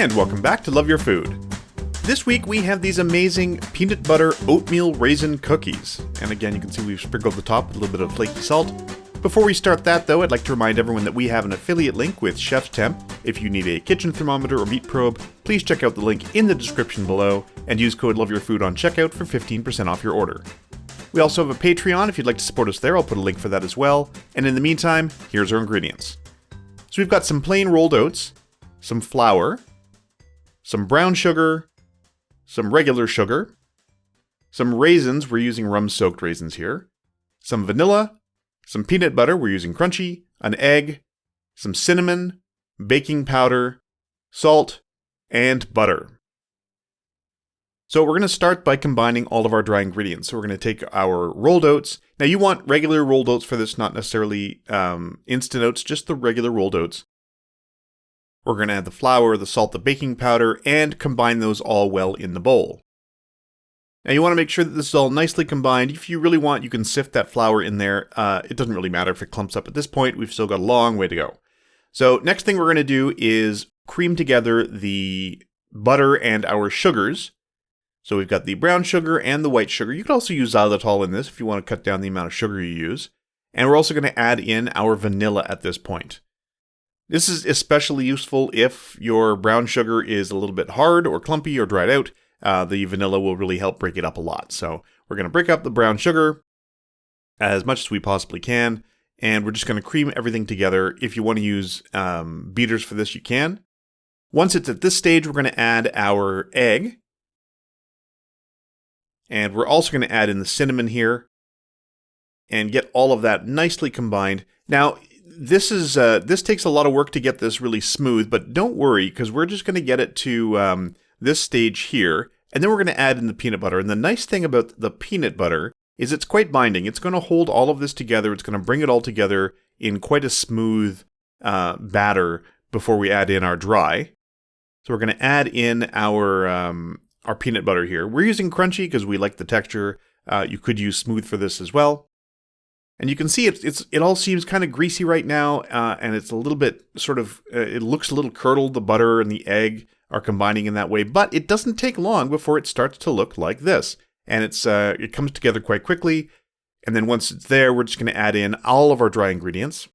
And welcome back to Love Your Food. This week we have these amazing peanut butter oatmeal raisin cookies. And again, you can see we've sprinkled the top with a little bit of flaky salt. Before we start that though, I'd like to remind everyone that we have an affiliate link with Chef's Temp. If you need a kitchen thermometer or meat probe, please check out the link in the description below and use code LOVEYOURFOOD on checkout for 15% off your order. We also have a Patreon if you'd like to support us there. I'll put a link for that as well. And in the meantime, here's our ingredients. So we've got some plain rolled oats, some flour, some brown sugar, some regular sugar, some raisins, we're using rum-soaked raisins here, some vanilla, some peanut butter, we're using crunchy, an egg, some cinnamon, baking powder, salt, and butter. So we're going to start by combining all of our dry ingredients. So we're going to take our rolled oats. Now you want regular rolled oats for this, not necessarily instant oats, just the regular rolled oats. We're going to add the flour, the salt, the baking powder, and combine those all well in the bowl. Now you want to make sure that this is all nicely combined. If you really want, you can sift that flour in there. It doesn't really matter if it clumps up at this point. We've still got a long way to go. So next thing we're going to do is cream together the butter and our sugars. So we've got the brown sugar and the white sugar. You could also use xylitol in this if you want to cut down the amount of sugar you use. And we're also going to add in our vanilla at this point. This is especially useful if your brown sugar is a little bit hard or clumpy or dried out. The vanilla will really help break it up a lot. So we're going to break up the brown sugar as much as we possibly can. And we're just going to cream everything together. If you want to use beaters for this, you can. Once it's at this stage, we're going to add our egg. And we're also going to add in the cinnamon here and get all of that nicely combined. Now, this takes a lot of work to get this really smooth, but don't worry, because we're just going to get it to this stage here, and then we're going to add in the peanut butter. And the nice thing about the peanut butter is it's quite binding. It's going to hold all of this together. It's going to bring it all together in quite a smooth batter before we add in our dry. So we're going to add in our peanut butter here. We're using crunchy because we like the texture. You could use smooth for this as well. And you can see it all seems kind of greasy right now, and it's a little bit sort of, it looks a little curdled. The butter and the egg are combining in that way, but it doesn't take long before it starts to look like this. And it comes together quite quickly. And then once it's there, we're just going to add in all of our dry ingredients,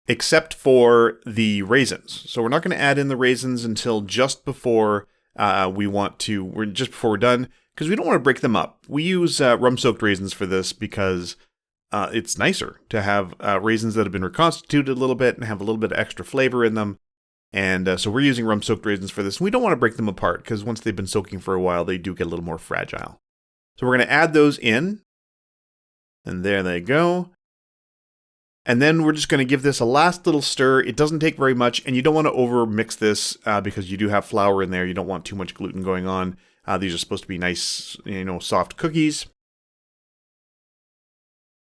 except for the raisins. So we're not going to add in the raisins until just before we're done, because we don't want to break them up. We use rum-soaked raisins for this because it's nicer to have raisins that have been reconstituted a little bit and have a little bit of extra flavor in them. And so we're using rum-soaked raisins for this. And we don't want to break them apart because once they've been soaking for a while, they do get a little more fragile. So we're going to add those in. And there they go. And then we're just going to give this a last little stir. It doesn't take very much, and you don't want to over mix this because you do have flour in there. You don't want too much gluten going on. These are supposed to be nice, soft cookies.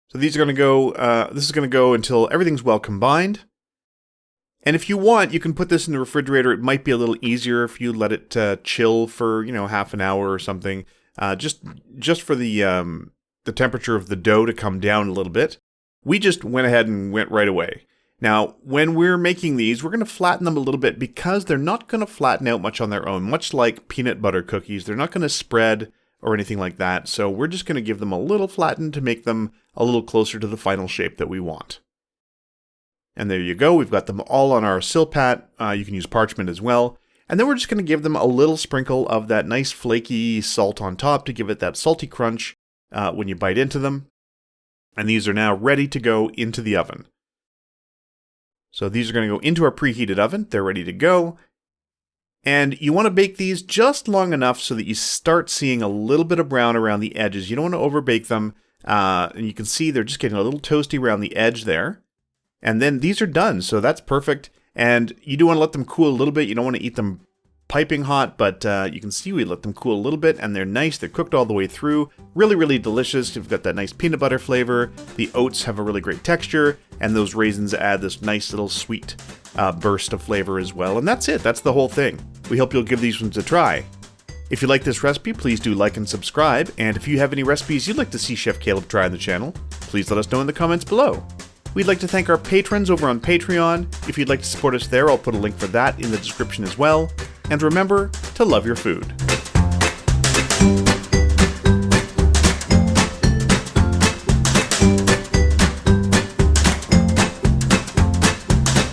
So these are going to go. This is going to go until everything's well combined. And if you want, you can put this in the refrigerator. It might be a little easier if you let it chill for half an hour or something, just for the temperature of the dough to come down a little bit. We just went ahead and went right away. Now, when we're making these, we're going to flatten them a little bit because they're not going to flatten out much on their own. Much like peanut butter cookies, they're not going to spread or anything like that. So we're just going to give them a little flattened to make them a little closer to the final shape that we want. And there you go. We've got them all on our silpat. You can use parchment as well. And then we're just going to give them a little sprinkle of that nice flaky salt on top to give it that salty crunch when you bite into them. And these are now ready to go into the oven. So these are going to go into our preheated oven. They're ready to go. And you want to bake these just long enough so that you start seeing a little bit of brown around the edges. You don't want to overbake them. And you can see they're just getting a little toasty around the edge there. And then these are done. So that's perfect. And you do want to let them cool a little bit. You don't want to eat them piping hot, but you can see we let them cool a little bit, and they're nice. They're cooked all the way through. Really, really delicious. You've got that nice peanut butter flavor. The oats have a really great texture, and those raisins add this nice little sweet burst of flavor as well. And that's it. That's the whole thing. We hope you'll give these ones a try. If you like this recipe, please do like and subscribe. And if you have any recipes you'd like to see Chef Caleb try on the channel, please let us know in the comments below. We'd like to thank our patrons over on Patreon. If you'd like to support us there, I'll put a link for that in the description as well. And remember to love your food.